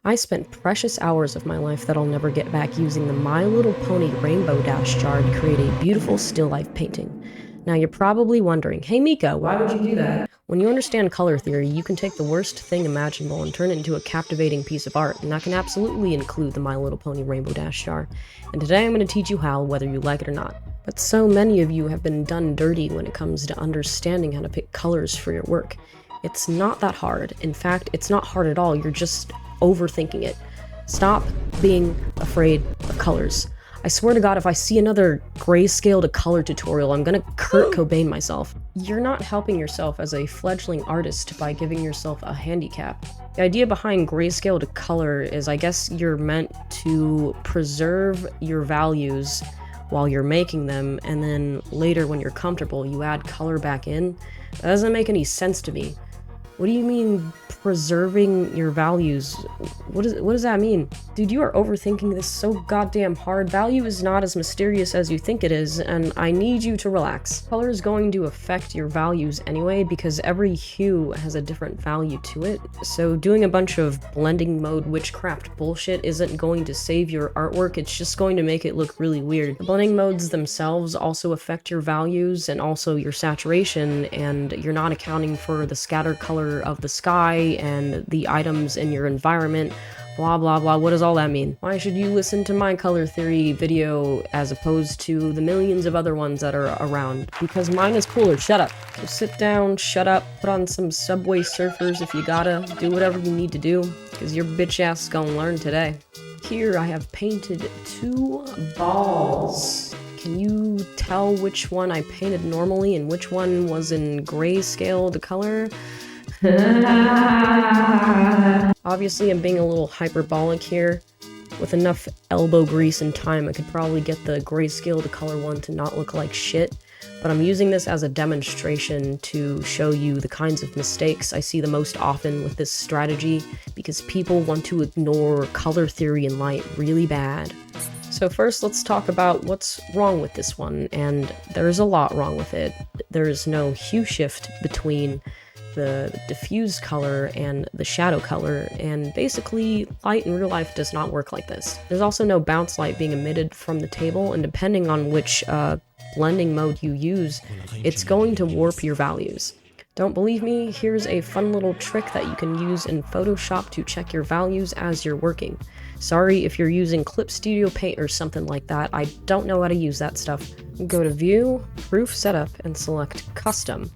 I spent precious hours of my life that I'll never get back using the My Little Pony Rainbow Dash jar to create a beautiful still life painting. Now you're probably wondering, hey Mika, why would you do that? When you understand color theory, you can take the worst thing imaginable and turn it into a captivating piece of art, and that can absolutely include the My Little Pony Rainbow Dash jar. And today I'm going to teach you how, whether you like it or not. But so many of you have been done dirty when it comes to understanding how to pick colors for your work. It's not that hard. In fact, it's not hard at all. You're just overthinking it. Stop being afraid of colors. I swear to God, if I see another grayscale to color tutorial, I'm gonna Kurt Cobain myself. You're not helping yourself as a fledgling artist by giving yourself a handicap. The idea behind grayscale to color is, I guess, you're meant to preserve your values while you're making them, and then later when you're comfortable, you add color back in. That doesn't make any sense to me. What do you mean, preserving your values? What does that mean? Dude, you are overthinking this so goddamn hard. Value is not as mysterious as you think it is, and I need you to relax. Color is going to affect your values anyway, because every hue has a different value to it. So doing a bunch of blending mode witchcraft bullshit isn't going to save your artwork, it's just going to make it look really weird. The blending modes themselves also affect your values and also your saturation, and you're not accounting for the scattered color of the sky and the items in your environment, blah blah blah. What does all that mean? Why should you listen to my color theory video as opposed to the millions of other ones that are around? Because mine is cooler. Shut up. So sit down, shut up, put on some Subway Surfers if you gotta, do whatever you need to do, because your bitch ass is gonna learn today. Here I have painted 2 balls. Can you tell which one I painted normally and which one was in grayscale to color? Obviously, I'm being a little hyperbolic here. With enough elbow grease and time, I could probably get the grayscale to color one to not look like shit, but I'm using this as a demonstration to show you the kinds of mistakes I see the most often with this strategy, because people want to ignore color theory and light really bad. So first, let's talk about what's wrong with this one, and there's a lot wrong with it. There's no hue shift between the diffuse color and the shadow color, and basically light in real life does not work like this. There's also no bounce light being emitted from the table, and depending on which blending mode you use, it's going to warp your values. Don't believe me? Here's a fun little trick that you can use in Photoshop to check your values as you're working. Sorry if you're using Clip Studio Paint or something like that, I don't know how to use that stuff. Go to View, Proof Setup, and select Custom.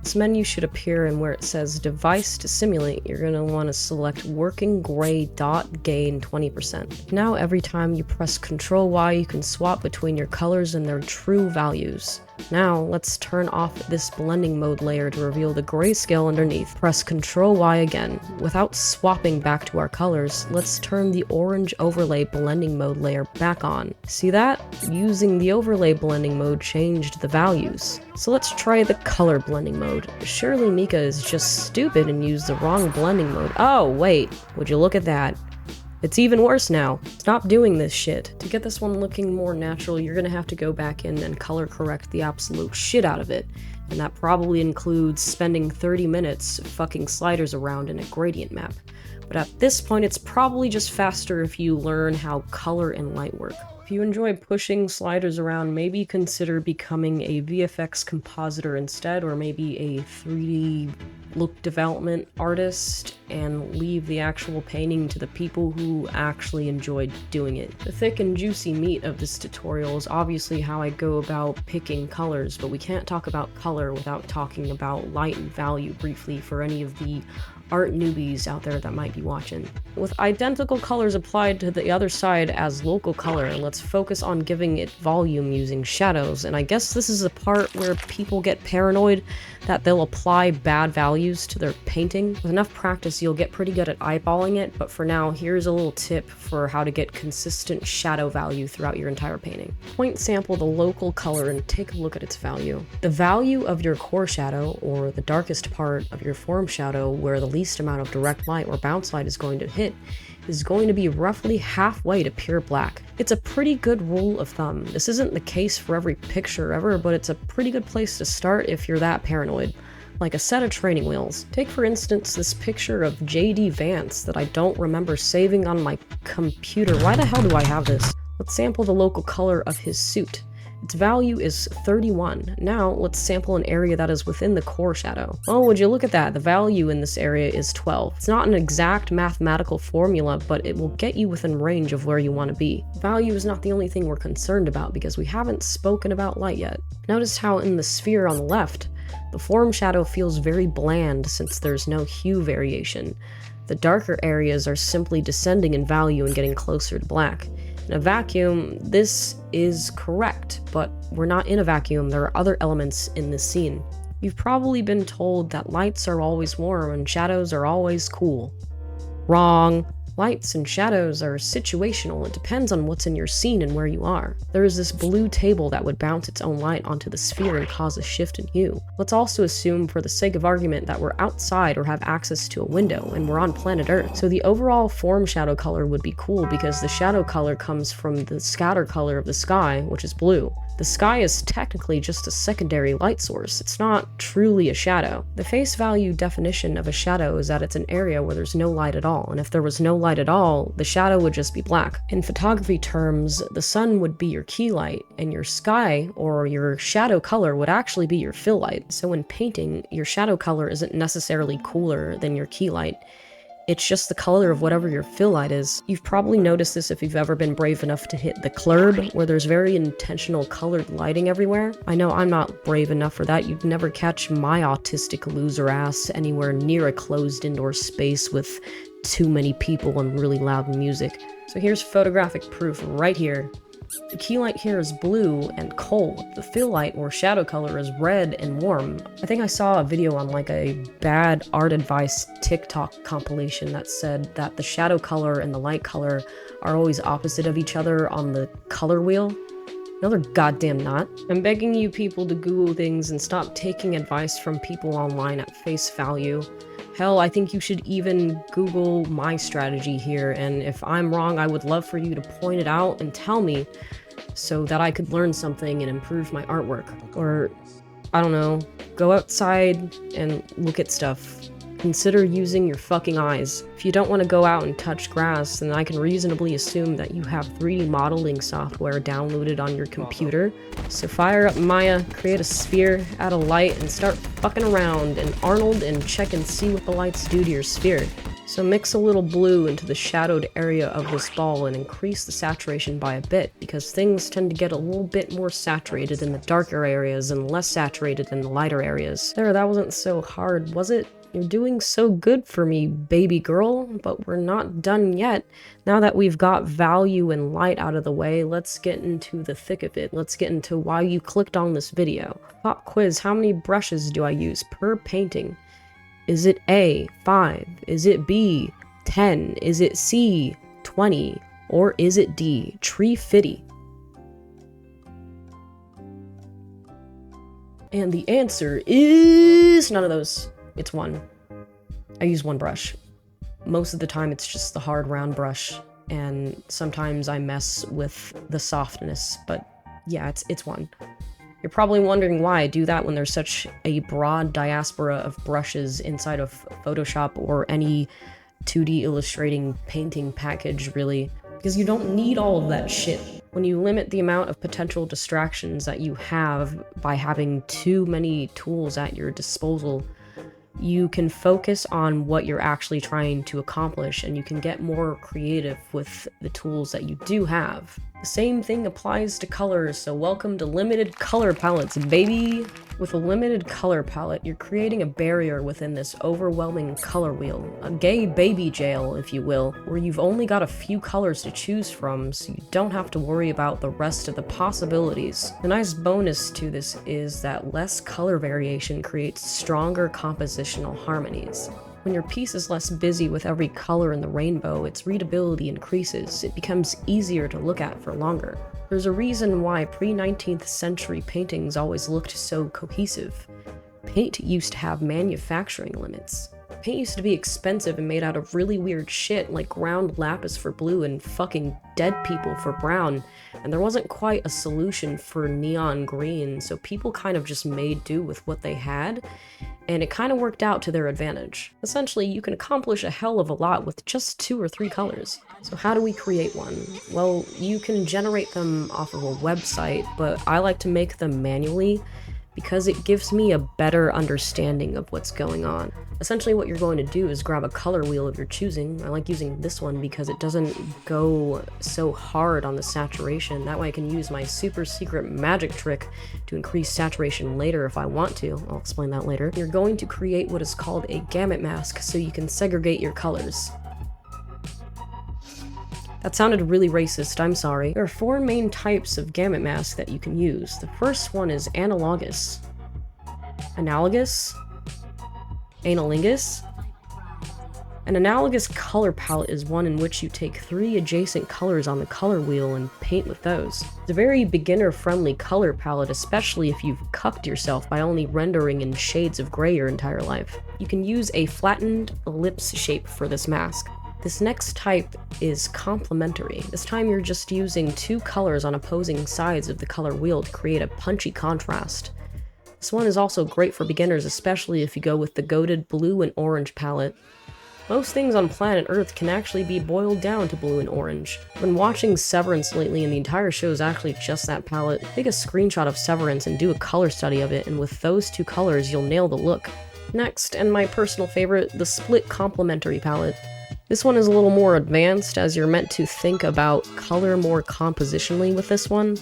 This menu should appear, and where it says Device to Simulate, you're going to want to select Working Gray Dot Gain 20%. Now every time you press Ctrl Y, you can swap between your colors and their true values. Now let's turn off this blending mode layer to reveal the grayscale underneath. Press Ctrl Y again. Without swapping back to our colors, let's turn the orange overlay blending mode layer back on. See that? Using the overlay blending mode changed the values. So let's try the color blending mode. Surely Mika is just stupid and used the wrong blending mode. Oh wait, would you look at that? It's even worse now. Stop doing this shit. To get this one looking more natural, you're gonna have to go back in and color correct the absolute shit out of it. And that probably includes spending 30 minutes fucking sliders around in a gradient map. But at this point, it's probably just faster if you learn how color and light work. If you enjoy pushing sliders around, maybe consider becoming a VFX compositor instead, or maybe a 3D look development artist, and leave the actual painting to the people who actually enjoyed doing it. The thick and juicy meat of this tutorial is obviously how I go about picking colors, but we can't talk about color without talking about light and value briefly for any of the art newbies out there that might be watching. With identical colors applied to the other side as local color, let's focus on giving it volume using shadows, and I guess this is the part where people get paranoid that they'll apply bad values to their painting. With enough practice, you'll get pretty good at eyeballing it, but for now, here's a little tip for how to get consistent shadow value throughout your entire painting. Point sample the local color and take a look at its value. The value of your core shadow, or the darkest part of your form shadow where the least amount of direct light or bounce light is going to hit, is going to be roughly halfway to pure black. It's a pretty good rule of thumb. This isn't the case for every picture ever, but it's a pretty good place to start if you're that paranoid. like a set of training wheels. Take for instance this picture of JD Vance that I don't remember saving on my computer. Why the hell do I have this? Let's sample the local color of his suit. Its value is 31. Now, let's sample an area that is within the core shadow. Oh, would you look at that? The value in this area is 12. It's not an exact mathematical formula, but it will get you within range of where you want to be. Value is not the only thing we're concerned about because we haven't spoken about light yet. Notice how in the sphere on the left, the form shadow feels very bland since there's no hue variation. The darker areas are simply descending in value and getting closer to black. In a vacuum, this is correct, but we're not in a vacuum. There are other elements in this scene. You've probably been told that lights are always warm and shadows are always cool. Wrong. Lights and shadows are situational. It depends on what's in your scene and where you are. There is this blue table that would bounce its own light onto the sphere and cause a shift in hue. Let's also assume, for the sake of argument, that we're outside or have access to a window and we're on planet Earth. So the overall form shadow color would be cool because the shadow color comes from the scatter color of the sky, which is blue. The sky is technically just a secondary light source. It's not truly a shadow. The face value definition of a shadow is that it's an area where there's no light at all, and if there was no light at all, the shadow would just be black. In photography terms, the sun would be your key light, and your sky, or your shadow color, would actually be your fill light. So in painting, your shadow color isn't necessarily cooler than your key light. It's just the color of whatever your fill light is. You've probably noticed this if you've ever been brave enough to hit the club, where there's very intentional colored lighting everywhere. I know I'm not brave enough for that. You'd never catch my autistic loser ass anywhere near a closed indoor space with too many people and really loud music. So here's photographic proof right here. The key light here is blue and cold. The fill light or shadow color is red and warm. I think I saw a video on like a bad art advice TikTok compilation that said that the shadow color and the light color are always opposite of each other on the color wheel. No, they're goddamn not. I'm begging you people to Google things and stop taking advice from people online at face value. Hell, I think you should even Google my strategy here, and if I'm wrong, I would love for you to point it out and tell me so that I could learn something and improve my artwork. Or, I don't know, go outside and look at stuff. Consider using your fucking eyes. If you don't want to go out and touch grass, then I can reasonably assume that you have 3D modeling software downloaded on your computer. So fire up Maya, create a sphere, add a light, and start fucking around and Arnold and check and see what the lights do to your sphere. So mix a little blue into the shadowed area of this ball and increase the saturation by a bit, because things tend to get a little bit more saturated in the darker areas and less saturated in the lighter areas. There, that wasn't so hard, was it? You're doing so good for me, baby girl, but we're not done yet. Now that we've got value and light out of the way, let's get into the thick of it. Let's get into why you clicked on this video. Pop quiz, how many brushes do I use per painting? Is it A, 5? Is it B, 10? Is it C, 20? Or is it D, tree 50? And the answer is none of those. It's one. I use one brush. Most of the time it's just the hard round brush, and sometimes I mess with the softness, but yeah, it's one. You're probably wondering why I do that when there's such a broad diaspora of brushes inside of Photoshop or any 2D illustrating painting package, really. Because you don't need all of that shit. When you limit the amount of potential distractions that you have by having too many tools at your disposal, you can focus on what you're actually trying to accomplish, and you can get more creative with the tools that you do have. The same thing applies to colors, so welcome to limited color palettes, baby! With a limited color palette, you're creating a barrier within this overwhelming color wheel, a gay baby jail, if you will, where you've only got a few colors to choose from, so you don't have to worry about the rest of the possibilities. The nice bonus to this is that less color variation creates stronger compositional harmonies. When your piece is less busy with every color in the rainbow, its readability increases. It becomes easier to look at for longer. There's a reason why pre-19th century paintings always looked so cohesive. Paint used to have manufacturing limits. Paint used to be expensive and made out of really weird shit like ground lapis for blue and fucking dead people for brown, and there wasn't quite a solution for neon green, so people kind of just made do with what they had, and it kind of worked out to their advantage. Essentially, you can accomplish a hell of a lot with just 2 or 3 colors. So how do we create one? Well, you can generate them off of a website, but I like to make them manually because it gives me a better understanding of what's going on. Essentially what you're going to do is grab a color wheel of your choosing. I like using this one because it doesn't go so hard on the saturation. That way I can use my super secret magic trick to increase saturation later if I want to. I'll explain that later. You're going to create what is called a gamut mask so you can segregate your colors. That sounded really racist, I'm sorry. There are 4 main types of gamut mask that you can use. The first one is analogous, analogous, analingus. An analogous color palette is one in which you take 3 adjacent colors on the color wheel and paint with those. It's a very beginner-friendly color palette, especially if you've cucked yourself by only rendering in shades of gray your entire life. You can use a flattened ellipse shape for this mask. This next type is complementary. This time you're just using 2 colors on opposing sides of the color wheel to create a punchy contrast. This one is also great for beginners, especially if you go with the goated blue and orange palette. Most things on planet Earth can actually be boiled down to blue and orange. I've been watching Severance lately and the entire show is actually just that palette. Take a screenshot of Severance and do a color study of it, and with those 2 colors you'll nail the look. Next, and my personal favorite, the split complementary palette. This one is a little more advanced, as you're meant to think about color more compositionally with this one.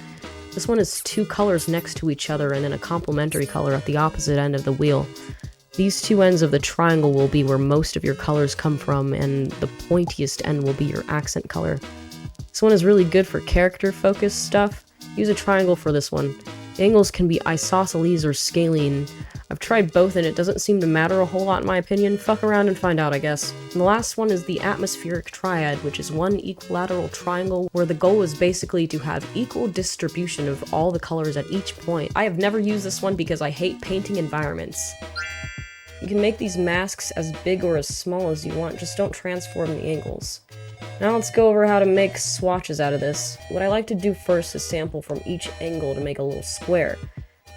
This one is 2 colors next to each other and then a complementary color at the opposite end of the wheel. These 2 ends of the triangle will be where most of your colors come from, and the pointiest end will be your accent color. This one is really good for character-focused stuff. Use a triangle for this one. The angles can be isosceles or scalene. I've tried both and it doesn't seem to matter a whole lot in my opinion. Fuck around and find out, I guess. And the last one is the atmospheric triad, which is one equilateral triangle where the goal is basically to have equal distribution of all the colors at each point. I have never used this one because I hate painting environments. You can make these masks as big or as small as you want, just don't transform the angles. Now let's go over how to make swatches out of this. What I like to do first is sample from each angle to make a little square.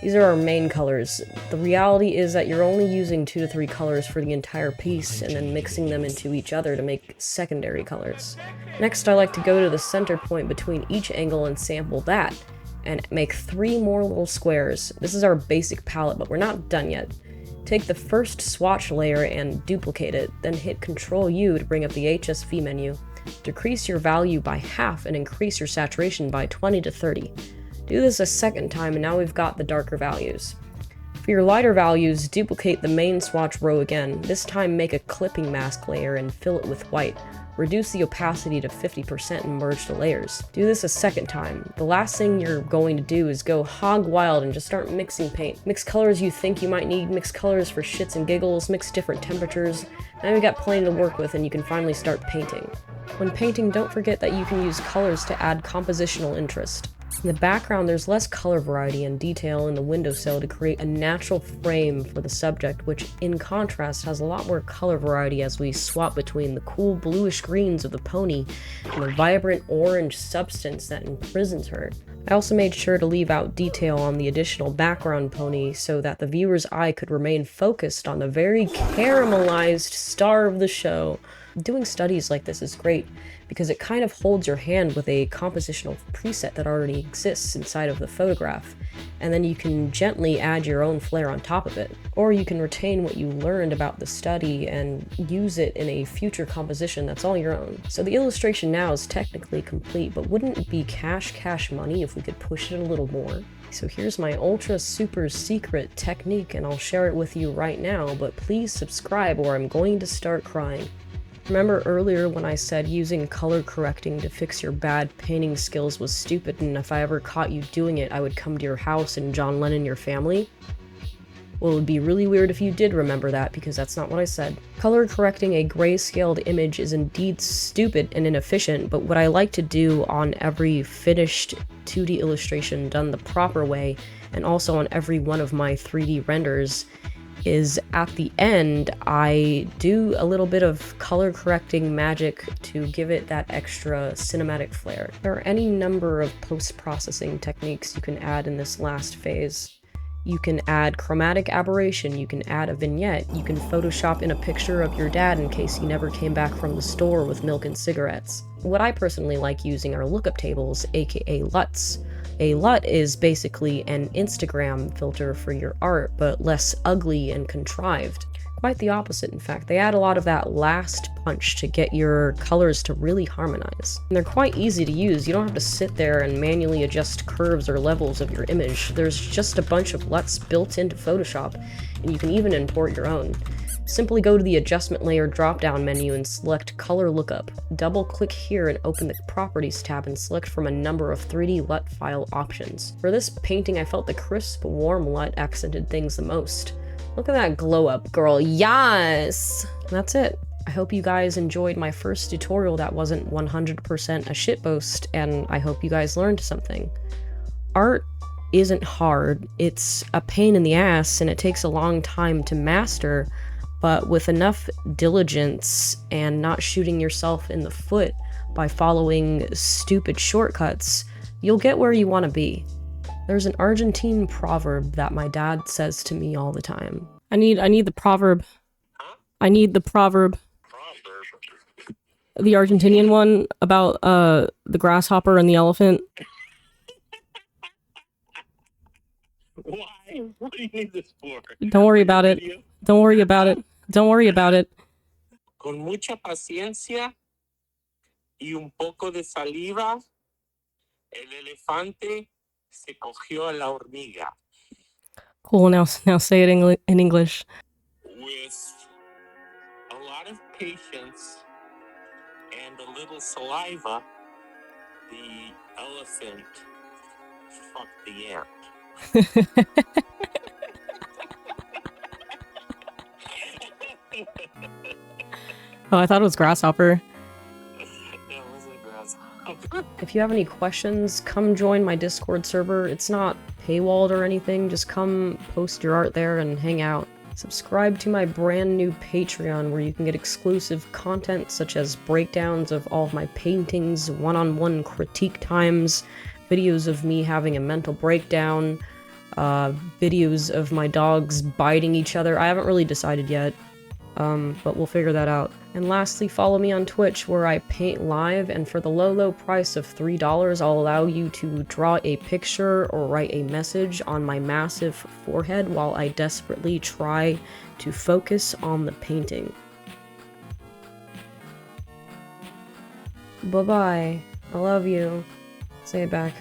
These are our main colors. The reality is that you're only using 2 to 3 colors for the entire piece and then mixing them into each other to make secondary colors. Next, I like to go to the center point between each angle and sample that, and make 3 more little squares. This is our basic palette, but we're not done yet. Take the first swatch layer and duplicate it, then hit Ctrl U to bring up the HSV menu. Decrease your value by half and increase your saturation by 20 to 30. Do this a second time and now we've got the darker values. For your lighter values, duplicate the main swatch row again. This time make a clipping mask layer and fill it with white. Reduce the opacity to 50% and merge the layers. Do this a second time. The last thing you're going to do is go hog wild and just start mixing paint. Mix colors you think you might need, mix colors for shits and giggles, mix different temperatures. Now you've got plenty to work with and you can finally start painting. When painting, don't forget that you can use colors to add compositional interest. In the background, there's less color variety and detail in the windowsill to create a natural frame for the subject, which in contrast has a lot more color variety as we swap between the cool bluish greens of the pony and the vibrant orange substance that imprisons her. I also made sure to leave out detail on the additional background pony so that the viewer's eye could remain focused on the very caramelized star of the show. Doing studies like this is great because it kind of holds your hand with a compositional preset that already exists inside of the photograph, and then you can gently add your own flair on top of it. Or you can retain what you learned about the study and use it in a future composition that's all your own. So the illustration now is technically complete, but wouldn't it be cash money if we could push it a little more? So here's my ultra super secret technique and I'll share it with you right now, but please subscribe or I'm going to start crying. Remember earlier when I said using color correcting to fix your bad painting skills was stupid and if I ever caught you doing it I would come to your house and John Lennon your family? Well, it would be really weird if you did remember that because that's not what I said. Color correcting a grayscaled image is indeed stupid and inefficient, but what I like to do on every finished 2D illustration done the proper way and also on every one of my 3D renders is at the end, I do a little bit of color correcting magic to give it that extra cinematic flair. There are any number of post-processing techniques you can add in this last phase. You can add chromatic aberration, you can add a vignette, you can Photoshop in a picture of your dad in case he never came back from the store with milk and cigarettes. What I personally like using are lookup tables, aka LUTs. A LUT is basically an Instagram filter for your art, but less ugly and contrived. Quite the opposite, in fact. They add a lot of that last punch to get your colors to really harmonize. And they're quite easy to use. You don't have to sit there and manually adjust curves or levels of your image. There's just a bunch of LUTs built into Photoshop, and you can even import your own. Simply go to the Adjustment Layer drop-down menu and select Color Lookup. Double-click here and open the Properties tab and select from a number of 3D LUT file options. For this painting, I felt the crisp, warm LUT accented things the most. Look at that glow up, girl. Yes! That's it. I hope you guys enjoyed my first tutorial that wasn't 100% a shitpost, and I hope you guys learned something. Art isn't hard. It's a pain in the ass, and it takes a long time to master, but with enough diligence and not shooting yourself in the foot by following stupid shortcuts, you'll get where you want to be. There's an Argentine proverb that my dad says to me all the time. I need the proverb. I need the proverb. The Argentinian one about the grasshopper and the elephant. Why? What do you need this for? Don't worry about it. Don't worry about it. Don't worry about it. Con mucha paciencia y un poco de saliva, el elefante se cogió a la hormiga. Cool, now say it in English. With a lot of patience and a little saliva, the elephant fucked the ant. Oh, I thought it was grasshopper. That was a grasshopper. If you have any questions, come join my Discord server. It's not paywalled or anything, just come post your art there and hang out. Subscribe to my brand new Patreon where you can get exclusive content such as breakdowns of all of my paintings, one-on-one critique times, videos of me having a mental breakdown, videos of my dogs biting each other. I haven't really decided yet, but we'll figure that out. And lastly, follow me on Twitch where I paint live, and for the low price of $3, I'll allow you to draw a picture or write a message on my massive forehead while I desperately try to focus on the painting. Bye-bye. I love you. Say it back.